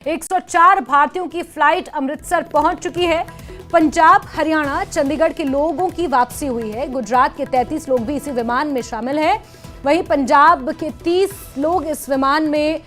104 भारतीयों की फ्लाइट अमृतसर पहुंच चुकी है। पंजाब, हरियाणा, चंडीगढ़ के लोगों की वापसी हुई है। गुजरात के 33 लोग भी इसी विमान में शामिल हैं। वहीं पंजाब के 30 लोग इस विमान में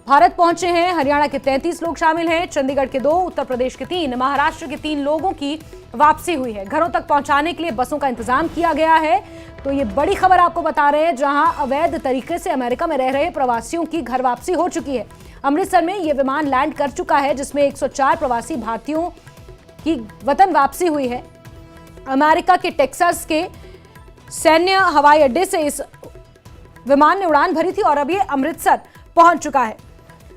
भारत पहुंचे हैं। हरियाणा के 33 लोग शामिल हैं। चंडीगढ़ के 2, उत्तर प्रदेश के 3, महाराष्ट्र के 3 लोगों की वापसी हुई है। घरों तक पहुंचाने के लिए बसों का इंतजाम किया गया है। तो ये बड़ी खबर आपको बता रहे हैं, जहां अवैध तरीके से अमेरिका में रह रहे प्रवासियों की घर वापसी हो चुकी है। अमृतसर में यह विमान लैंड कर चुका है, जिसमें 104 प्रवासी भारतीयों की वतन वापसी हुई है। अमेरिका के टेक्सास के सैन्य हवाई अड्डे से इस विमान ने उड़ान भरी थी और अब ये अमृतसर पहुंच चुका है।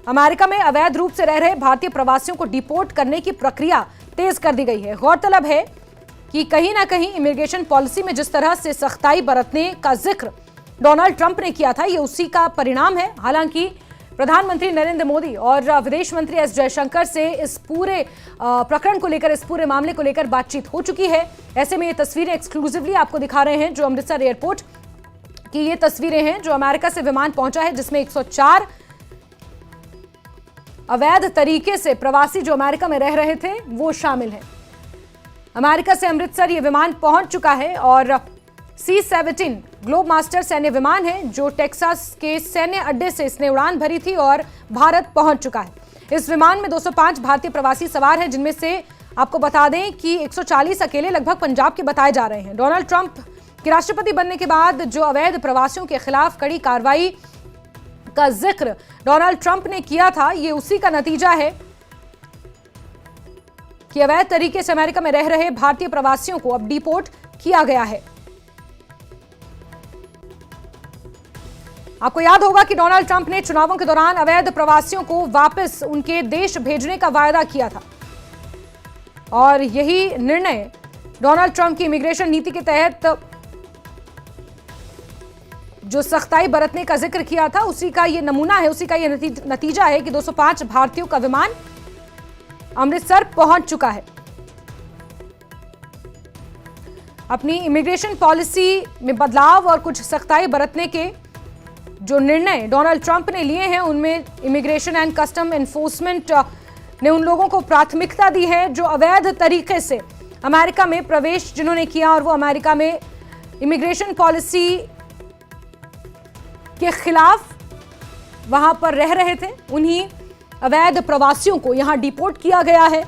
अमेरिका में अवैध रूप से रह रहे भारतीय प्रवासियों को डिपोर्ट करने की प्रक्रिया तेज कर दी गई है। गौरतलब है कि कहीं ना कहीं इमिग्रेशन पॉलिसी में जिस तरह से सख्ताई बरतने का जिक्र डोनाल्ड ट्रंप ने किया था, ये उसी का परिणाम है। हालांकि प्रधानमंत्री नरेंद्र मोदी और विदेश मंत्री एस जयशंकर से इस पूरे प्रकरण को लेकर, इस पूरे मामले को लेकर बातचीत हो चुकी है। ऐसे में ये तस्वीरें एक्सक्लूसिवली आपको दिखा रहे हैं, जो अमृतसर एयरपोर्ट की ये तस्वीरें हैं, जो अमेरिका से विमान पहुंचा है, जिसमें 104 अवैध तरीके से प्रवासी जो अमेरिका में रह रहे थे वो शामिल हैं। अमेरिका से अमृतसर ये विमान पहुंच चुका है और C-17 ग्लोब मास्टर सैन्य विमान है, जो टेक्सास के सैन्य अड्डे से इसने उड़ान भरी थी और भारत पहुंच चुका है। इस विमान में 205 भारतीय प्रवासी सवार हैं, जिनमें से आपको बता दें कि 140 अकेले लगभग पंजाब के बताए जा रहे हैं। डोनाल्ड ट्रंप के राष्ट्रपति बनने के बाद जो अवैध प्रवासियों के खिलाफ कड़ी कार्रवाई का जिक्र डोनाल्ड ट्रंप ने किया था, ये उसी का नतीजा है कि अवैध तरीके से अमेरिका में रह रहे भारतीय प्रवासियों को अब डिपोर्ट किया गया है। आपको याद होगा कि डोनाल्ड ट्रंप ने चुनावों के दौरान अवैध प्रवासियों को वापस उनके देश भेजने का वायदा किया था और यही निर्णय डोनाल्ड ट्रंप की इमिग्रेशन नीति के तहत जो सख्ताई बरतने का जिक्र किया था, उसी का ये नमूना है, उसी का ये नतीजा है कि 205 भारतीयों का विमान अमृतसर पहुंच चुका है। अपनी इमिग्रेशन पॉलिसी में बदलाव और कुछ सख्ताई बरतने के जो निर्णय डोनाल्ड ट्रंप ने लिए हैं, उनमें इमिग्रेशन एंड कस्टम एनफोर्समेंट ने उन लोगों को प्राथमिकता दी है जो अवैध तरीके से अमेरिका में प्रवेश जिन्होंने किया और वो अमेरिका में इमिग्रेशन पॉलिसी के खिलाफ वहां पर रह रहे थे। उन्हीं अवैध प्रवासियों को यहां डिपोर्ट किया गया है।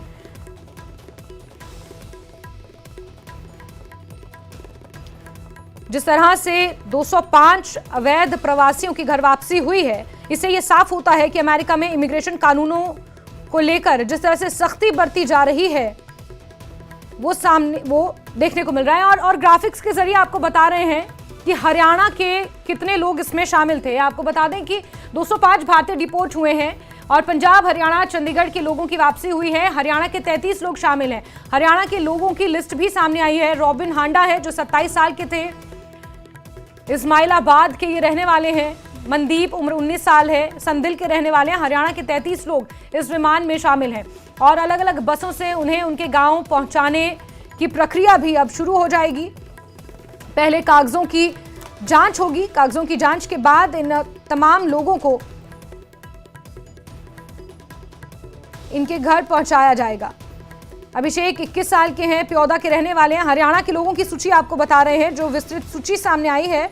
जिस तरह से 205 अवैध प्रवासियों की घर वापसी हुई है, इससे यह साफ होता है कि अमेरिका में इमिग्रेशन कानूनों को लेकर जिस तरह से सख्ती बरती जा रही है, वो देखने को मिल रहा है। और ग्राफिक्स के जरिए आपको बता रहे हैं कि हरियाणा के कितने लोग इसमें शामिल थे। आपको बता दें कि 205 भारतीय डिपोर्ट हुए हैं और पंजाब, हरियाणा, चंडीगढ़ के लोगों की वापसी हुई है। हरियाणा के 33 लोग शामिल हैं। हरियाणा के लोगों की लिस्ट भी सामने आई है। रॉबिन हांडा है, जो 27 साल के थे, इस्माइलाबाद के ये रहने वाले हैं। मनदीप, उम्र 19 साल है, संदिल के रहने वाले हैं। हरियाणा के 33 लोग इस विमान में शामिल हैं और अलग अलग बसों से उन्हें उनके गांव पहुंचाने की प्रक्रिया भी अब शुरू हो जाएगी। पहले कागजों की जांच होगी। कागजों की जांच के बाद इन तमाम लोगों को इनके घर पहुंचाया जाएगा। अभिषेक 21 साल के हैं, प्योदा के रहने वाले हैं। हरियाणा के लोगों की सूची आपको बता रहे हैं, जो विस्तृत सूची सामने आई है,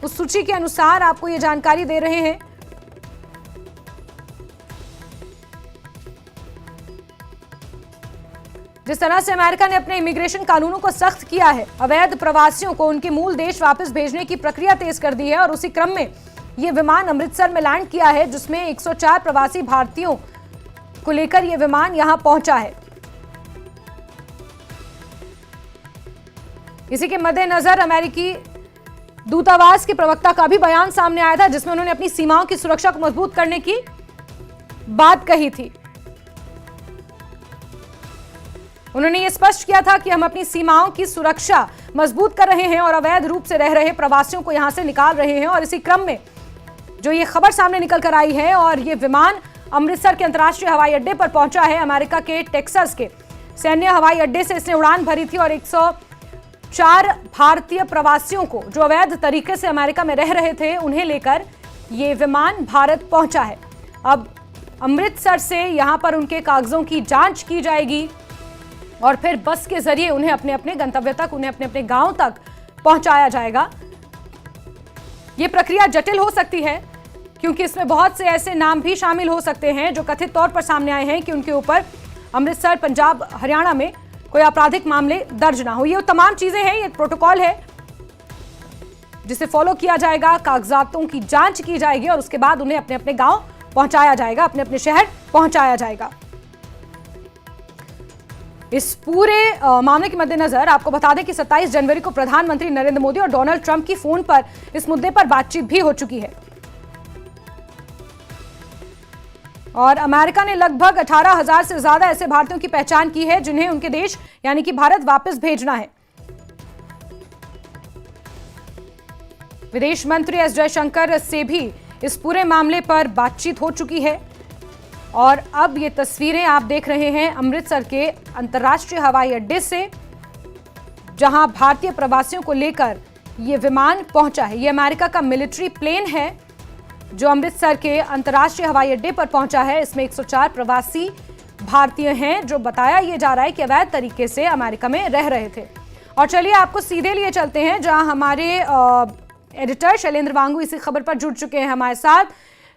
उस सूची के अनुसार आपको ये जानकारी दे रहे हैं। जिस तरह से अमेरिका ने अपने इमिग्रेशन कानूनों को सख्त किया है, अवैध प्रवासियों को उनके मूल देश वापस भेजने की प्रक्रिया तेज कर दी है और उसी क्रम में यह विमान अमृतसर में लैंड किया है, जिसमें 104 प्रवासी भारतीयों को लेकर यह विमान यहां पहुंचा है। इसी के मद्देनजर अमेरिकी दूतावास के प्रवक्ता का भी बयान सामने आया था, जिसमें उन्होंने अपनी सीमाओं की सुरक्षा को मजबूत करने की बात कही थी। उन्होंने ये स्पष्ट किया था कि हम अपनी सीमाओं की सुरक्षा मजबूत कर रहे हैं और अवैध रूप से रह रहे प्रवासियों को यहां से निकाल रहे हैं। और इसी क्रम में जो ये खबर सामने निकल कर आई है, और ये विमान अमृतसर के अंतर्राष्ट्रीय हवाई अड्डे पर पहुंचा है। अमेरिका के टेक्सास के सैन्य हवाई अड्डे से इसने उड़ान भरी थी और 104 भारतीय प्रवासियों को जो अवैध तरीके से अमेरिका में रह रहे थे, उन्हें लेकर ये विमान भारत पहुंचा है। अब अमृतसर से यहां पर उनके कागजों की जांच की जाएगी और फिर बस के जरिए उन्हें अपने अपने गंतव्य तक, उन्हें अपने अपने गांव तक पहुंचाया जाएगा। यह प्रक्रिया जटिल हो सकती है क्योंकि इसमें बहुत से ऐसे नाम भी शामिल हो सकते हैं जो कथित तौर पर सामने आए हैं कि उनके ऊपर अमृतसर, पंजाब, हरियाणा में कोई आपराधिक मामले दर्ज ना हो। ये तमाम चीजें हैं, ये प्रोटोकॉल है जिसे फॉलो किया जाएगा। कागजातों की जांच की जाएगी और उसके बाद उन्हें अपने अपने गांव पहुंचाया जाएगा, अपने अपने शहर पहुंचाया जाएगा। इस पूरे मामले के मद्देनजर आपको बता दें कि 27 जनवरी को प्रधानमंत्री नरेंद्र मोदी और डोनाल्ड ट्रंप की फोन पर इस मुद्दे पर बातचीत भी हो चुकी है और अमेरिका ने लगभग 18,000 से ज्यादा ऐसे भारतीयों की पहचान की है जिन्हें उनके देश यानी कि भारत वापस भेजना है। विदेश मंत्री एस जयशंकर से भी इस पूरे मामले पर बातचीत हो चुकी है और अब ये तस्वीरें आप देख रहे हैं अमृतसर के अंतर्राष्ट्रीय हवाई अड्डे से, जहां भारतीय प्रवासियों को लेकर ये विमान पहुंचा है। ये अमेरिका का मिलिट्री प्लेन है जो अमृतसर के अंतर्राष्ट्रीय हवाई अड्डे पर पहुंचा है। इसमें 104 प्रवासी भारतीय हैं जो बताया ये जा रहा है कि अवैध तरीके से अमेरिका में रह रहे थे। और चलिए आपको सीधे लिए चलते हैं जहां हमारे एडिटर शैलेंद्र वांगू इसी खबर पर जुड़ चुके हैं हमारे साथ।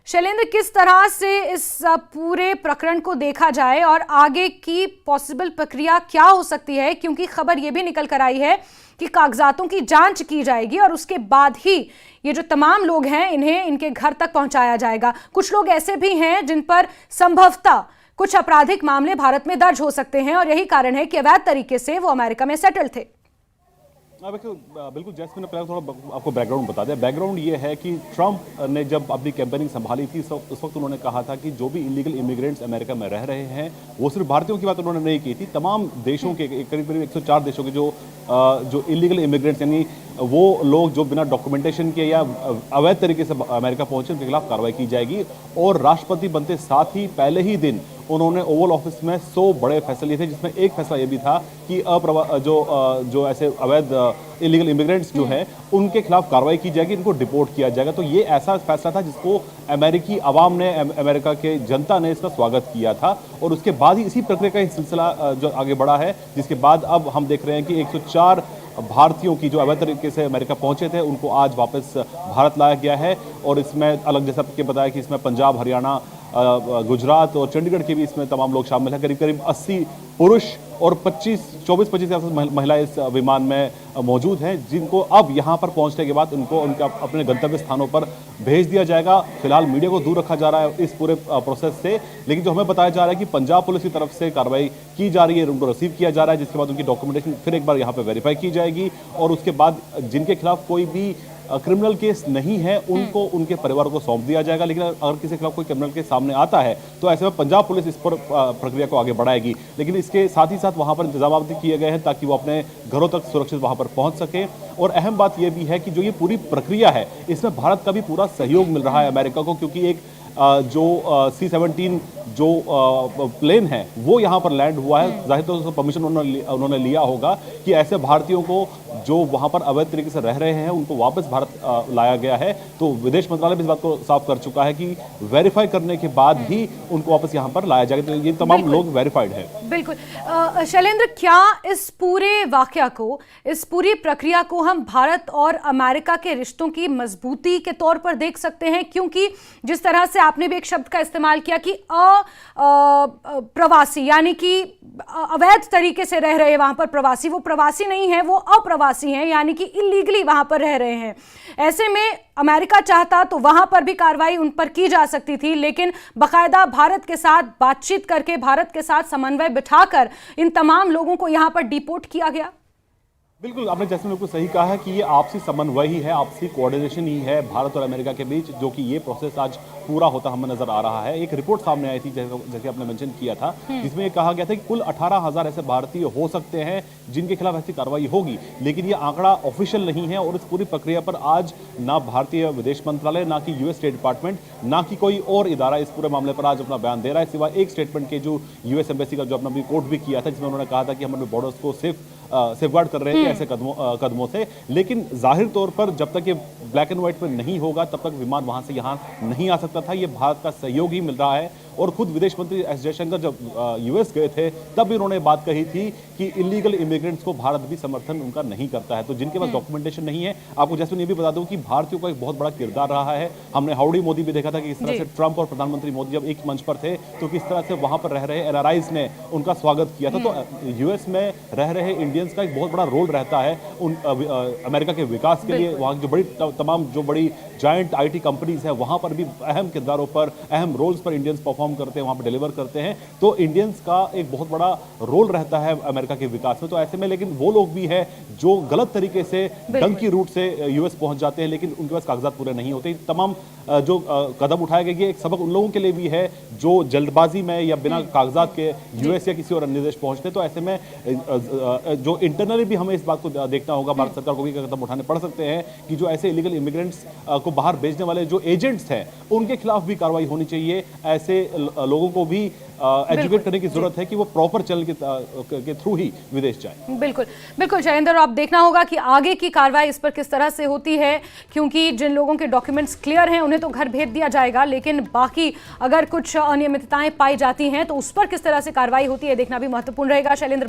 शैलेंद्र, किस तरह से इस पूरे प्रकरण को देखा जाए और आगे की पॉसिबल प्रक्रिया क्या हो सकती है, क्योंकि खबर यह भी निकल कर आई है कि कागजातों की जांच की जाएगी और उसके बाद ही ये जो तमाम लोग हैं इन्हें इनके घर तक पहुंचाया जाएगा। कुछ लोग ऐसे भी हैं जिन पर संभवतः कुछ आपराधिक मामले भारत में दर्ज हो सकते हैं और यही कारण है कि अवैध तरीके से वो अमेरिका में सेटल थे। बिल्कुल जैस्मिन, पहले थोड़ा आपको बैकग्राउंड बता दें। बैकग्राउंड ये है कि ट्रंप ने जब अपनी कैंपेनिंग संभाली थी उस वक्त उन्होंने कहा था कि जो भी इलीगल इमिग्रेंट्स अमेरिका में रह रहे हैं वो सिर्फ भारतीयों की बात उन्होंने नहीं की थी, तमाम देशों के करीब करीब 104 देशों के जो इलीगल इमिग्रेंट्स यानी वो लोग जो बिना डॉक्यूमेंटेशन के या अवैध तरीके से अमेरिका पहुंचे उनके खिलाफ कार्रवाई की जाएगी। और राष्ट्रपति बनते साथ ही पहले ही दिन उन्होंने ओवल ऑफिस में 100 बड़े फैसले लिए थे, जिसमें एक फैसला ये भी था कि जो ऐसे अवैध इलीगल इमिग्रेंट्स जो हैं उनके खिलाफ कार्रवाई की जाएगी, इनको डिपोर्ट किया जाएगा। तो ये ऐसा फैसला था जिसको अमेरिकी अवाम ने, अमेरिका के जनता ने इसका स्वागत किया था और उसके बाद ही इसी प्रक्रिया का सिलसिला जो आगे बढ़ा है, जिसके बाद अब हम देख रहे हैं कि 104 भारतीयों की जो अवैध तरीके से अमेरिका पहुंचे थे उनको आज वापस भारत लाया गया है। और इसमें अलग जैसा कि बताया कि इसमें पंजाब, हरियाणा, गुजरात और चंडीगढ़ के भी इसमें तमाम लोग शामिल हैं। करीब करीब 80 पुरुष और 24-25 महिलाएं इस विमान में मौजूद हैं, जिनको अब यहां पर पहुंचने के बाद उनको उनके अपने गंतव्य स्थानों पर भेज दिया जाएगा। फिलहाल मीडिया को दूर रखा जा रहा है इस पूरे प्रोसेस से, लेकिन जो हमें बताया जा रहा है कि पंजाब पुलिस की तरफ से कार्रवाई की जा रही है, उनको रिसीव किया जा रहा है, जिसके बाद उनकी डॉक्यूमेंटेशन फिर एक बार यहाँ पर वेरीफाई की जाएगी और उसके बाद जिनके खिलाफ कोई भी क्रिमिनल केस नहीं है उनको उनके परिवार को सौंप दिया जाएगा। लेकिन अगर किसी के खिलाफ कोई क्रिमिनल केस सामने आता है तो ऐसे में पंजाब पुलिस इस पर प्रक्रिया को आगे बढ़ाएगी। लेकिन इसके साथ ही साथ वहां पर इंतजाम भी किए गए हैं ताकि वो अपने घरों तक सुरक्षित वहां पर पहुंच सके। और अहम बात यह भी है कि जो ये पूरी प्रक्रिया है इसमें भारत का भी पूरा सहयोग मिल रहा है अमेरिका को, क्योंकि एक जो C-17 जो प्लेन है वो यहाँ पर लैंड हुआ है। जाहिर तौर से परमिशन उन्होंने लिया होगा कि ऐसे भारतीयों को जो वहाँ पर अवैध तरीके से रह रहे हैं उनको वापस भारत लाया गया है। तो विदेश मंत्रालय भी इस बात को साफ कर चुका है कि वेरीफाई करने के बाद ही उनको वापस यहाँ पर लाया जाएगा। तो ये तमाम लोग वेरीफाइड है। बिल्कुल शैलेंद्र, क्या इस पूरे वाकया को, इस पूरी प्रक्रिया को हम भारत और अमेरिका के रिश्तों की मजबूती के तौर पर देख सकते हैं? क्योंकि जिस तरह से आपने भी एक शब्द का इस्तेमाल किया कि प्रवासी यानी कि अवैध तरीके से रह रहे वहां पर प्रवासी, वो प्रवासी नहीं है, वो अप्रवासी हैं, यानी कि इलीगली वहां पर रह रहे हैं। ऐसे में अमेरिका चाहता तो वहां पर भी कार्रवाई उन पर की जा सकती थी, लेकिन बाकायदा भारत के साथ बातचीत करके, भारत के साथ समन्वय बिठाकर इन तमाम लोगों को यहां पर डिपोर्ट किया गया। बिल्कुल, आपने जैसे बिल्कुल सही कहा है कि ये आपसी समन्वय ही है, आपसी कोऑर्डिनेशन ही है भारत और अमेरिका के बीच, जो कि ये प्रोसेस आज पूरा होता हमें नजर आ रहा है। एक रिपोर्ट सामने आई थी जैसे आपने मेंशन किया था, जिसमें ये कहा गया था कि कुल 18,000 ऐसे भारतीय हो सकते हैं जिनके खिलाफ ऐसी कार्रवाई होगी, लेकिन ये आंकड़ा ऑफिशियल नहीं है। और इस पूरी प्रक्रिया पर आज ना भारतीय विदेश मंत्रालय, ना कि यूएस स्टेट डिपार्टमेंट, ना कि कोई और इदारा इस पूरे मामले पर आज अपना बयान दे रहा है, सिवाय एक स्टेटमेंट के जो यूएस एम्बेसी का जो अपना भी कोर्ट भी किया था, जिसमें उन्होंने कहा था कि हम अपने बॉर्डर्स को सेफगार्ड कर रहे हैं ऐसे कदमों से। लेकिन जाहिर तौर पर जब तक ये ब्लैक एंड व्हाइट में नहीं होगा तब तक विमान वहां से यहाँ नहीं आ सकता था। ये भारत का सहयोग ही मिल रहा है और खुद विदेश मंत्री एस जयशंकर जब यूएस गए थे तब भी उन्होंने बात कही थी कि इलीगल इमिग्रेंट्स को भारत भी समर्थन उनका नहीं करता है। तो जिनके पास डॉक्यूमेंटेशन नहीं है, आपको जैसे ये भी बता दूं कि भारतीयों का एक बहुत बड़ा किरदार रहा है। हमने हाउडी मोदी भी देखा था कि किस तरह से ट्रंप और प्रधानमंत्री मोदी जब एक मंच पर थे तो किस तरह से वहां पर रह रहे एनआरआईज ने उनका स्वागत किया था। तो यूएस में रह रहे इंडियंस का एक बहुत बड़ा रोल रहता है उन अमेरिका के विकास के लिए। वहां की जो बड़ी तमाम जो बड़ी जायंट आईटी कंपनीज है वहां पर भी अहम किरदारों पर, अहम रोल्स पर इंडियंस परफॉर्म करते हैं, वहां पर डिलीवर करते हैं। तो इंडियंस का एक बहुत बड़ा रोल रहता है अमेरिका के विकास में। तो ऐसे में लेकिन वो लोग भी है जो गलत तरीके से डंकी रूट से यूएस पहुंच जाते हैं, लेकिन उनके पास कागजात पूरे नहीं होते। तमाम जो कदम उठाए गए, ये एक सबक उन लोगों के लिए भी है जो जल्दबाजी में या बिना कागजात के यूएस या किसी और अन्य देश पहुंचते। तो ऐसे में जो इंटरनली भी हमें इस बात को देखना होगा, भारत सरकार को भी कदम उठाने पड़ सकते हैं कि जो ऐसे इलीगल इमिग्रेंट्स को बाहर भेजने वाले जो एजेंट्स हैं उनके खिलाफ भी कार्रवाई होनी चाहिए। ऐसे लोगों को भी एजुकेट करने की जरूरत है कि वो प्रॉपर चैनल के थ्रू ही विदेश जाए। बिल्कुल बिल्कुल शैलेंद्र, आप देखना होगा कि आगे की कार्रवाई इस पर किस तरह से होती है, क्योंकि जिन लोगों के डॉक्यूमेंट्स क्लियर हैं उन्हें तो घर भेज दिया जाएगा, लेकिन बाकी अगर कुछ अनियमितताएं पाई जाती हैं तो उस पर किस तरह से कार्रवाई होती है देखना भी महत्वपूर्ण रहेगा। शैलेंद्र